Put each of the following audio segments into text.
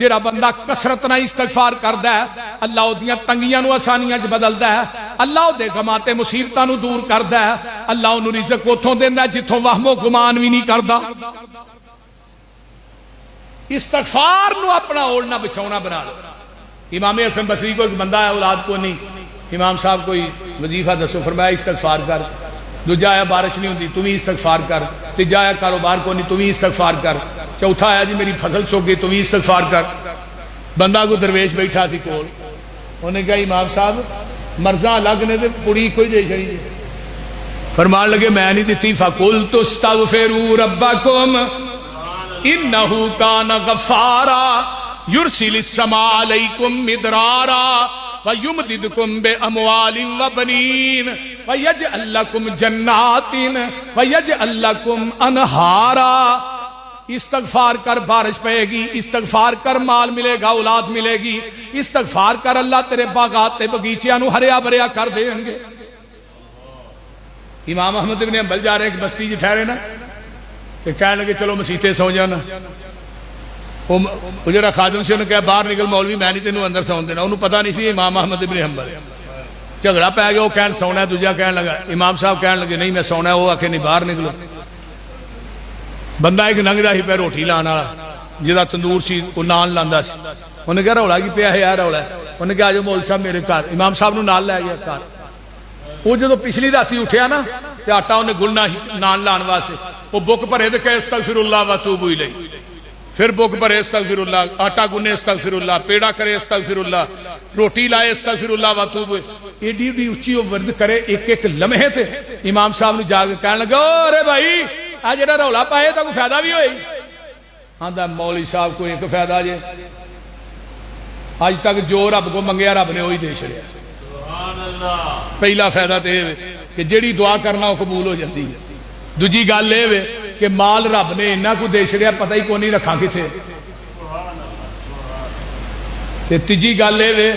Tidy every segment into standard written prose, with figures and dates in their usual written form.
جڑا بندہ کثرت نہ استغفار کردا ہے اللہ اودیاں تنگیاں نو آسانیاں وچ بدلدا ہے، اللہ اودے غماں مصیبتاں نو دور کردا ہے، اللہ اونوں رزق اوتھوں دیندا ہے جتھوں وہم و گمان وی نہیں کردا۔ استغفار نو اپنا اوڑھنا بچھونا بنا لو۔ امام حسن بصری کو ایک بندہ ہے، اولاد کو نہیں، امام صاحب کوئی وظیفہ دسو، فرمایا استغفار کر، دوجا آیا بارش نہیں ہوندی تو بھی استغفار کر، تیجا آیا کاروبار کو نہیں تو بھی استغفار کر، چوتھا آیا جی میری فصل سو گئی تو بھی استغفار کر۔ بندہ کو درویش بیٹھا سی کول، انہیں کہا امام صاحب مرضاں الگ نے تے پڑی کوئی دے چھڑی جی، فرمان لگے میں نہیں دیتی، فَقُلْتُ اسْتَغْفِرُوا رَبَّكُمْ إِنَّهُ كَانَ غَفَّارًا يُرْسِلِ السَّمَاءَ عَلَيْكُمْ مِدْرَارًا وَيُمْدِدْكُمْ بِأَمْوَالٍ وَبَنِينَ وَيَجْعَلْ لَكُمْ جَنَّاتٍ وَيَجْعَلْ لَكُمْ أَنْهَارًا۔ استغفار کر بارش پائے گی، استغفار کر مال ملے گا، اولاد ملے گی، استغفار کر اللہ تیرے باغات تے بغیچیاں نو ہریا بھریا کر دیں گے۔ امام احمد بن حنبل جا رہے ایک بستی جی ٹھہرے نا، کہ کہنے لگے چلو مسیتے سو جانا، وہ جڑا خادم سے انہوں نے کہا باہر نکل مولوی میں نہیں تینوں اندر سون دینا، انہوں پتہ نہیں سی امام احمد بن حنبل، جھگڑا پہ گیا، وہ کہن سونا ہے، دوجا کہنے لگا، امام صاحب کہنے لگے نہیں میں سونا ہے، وہ آکھے نہیں باہر نکلو۔ بندہ ایک ننگدا ہی پہ روٹی لانا جدا تندور سی وہ نان لاندا سی، انہیں کہا رولا کی پیا ہے یار رولا ہے، انہیں کہا آجو مول صاحب میرے گھر، امام صاحب نو نال لے گیا گھر، وہ جدو پچھلی راتی اٹھیا نا تے آٹا انہیں گلنا نان لان واسطے، وہ بک بھرے تے کہے استغفر اللہ واتوب الیہ، پھر بک بھرے استغفر اللہ، آٹا گنے استغفر اللہ، پیڑا کرے استغفر اللہ، روٹی لائے استغفر اللہ واتوب، ایڈی ایڈی اونچی وہ ورد کرے ایک ایک لمحے تے امام صاحب نے جا کے کہنے لگا ارے بھائی آج جڑا رولا پائے تو کوئی فائدہ بھی ہوئی، آندا مولوی صاحب کو ایک فائدہ جے آج تک جو رب کو منگیا رب نے وہی دے چھڑیا۔ پہلا فائدہ تے کہ جیڑی دعا کرنا وہ قبول ہو جاتی ہے، دوجی گل اے کہ مال رب نے انہاں کو دے چھڑیا پتہ ہی کوئی نہیں رکھاں کتے، تے تیجی گل اے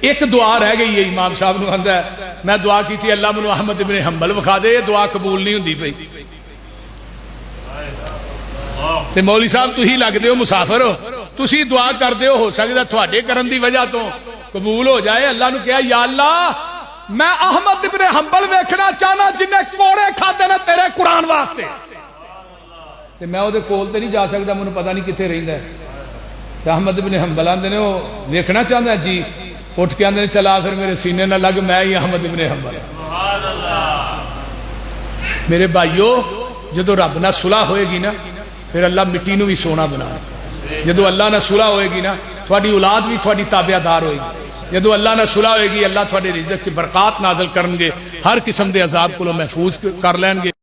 ایک دعا رہ گئی ہے، امام صاحب نو آندا ہے میں دعا کی تھی اللہ منو احمد بن حنبل وکھا دے، دعا قبول نہیں ہوندی پئی، تے مولوی صاحب تسی لگ دیو مسافر ہو، تسی دعا کر دیو ہو سکتا تھوڑے کرن دی وجہ تو قبول ہو جائے۔ اللہ نے کہا یا اللہ میں احمد بن حنبل ویکھنا چاہنا جنہیں کوڑے کھاتے نے تیرے قرآن واسطے، تے میں وہ کول تے نہیں جا سکتا، مجھے پتہ نہیں کتنے رہندا ہے، تے احمد بن حنبل آندے نے وہ ویکھنا چاہتا ہے جی، اٹھ کے آندے نے چلا پھر میرے سینے نہ لگ میں ہی احمد بن حنبل۔ میرے بھائیو جدو رب نہ صلح ہوئے گی نا پھر اللہ مٹی نو بھی سونا بنا، جدو اللہ نہ صلح ہوئے گی نا تھوڑی اولاد بھی تھوڑی تابع دار ہوئے گی، جدو اللہ نہ صلح ہوئے گی اللہ تھوڑے رزق سے برکات نازل کرنگے، ہر قسم دے عذاب کو محفوظ کر لیں گے۔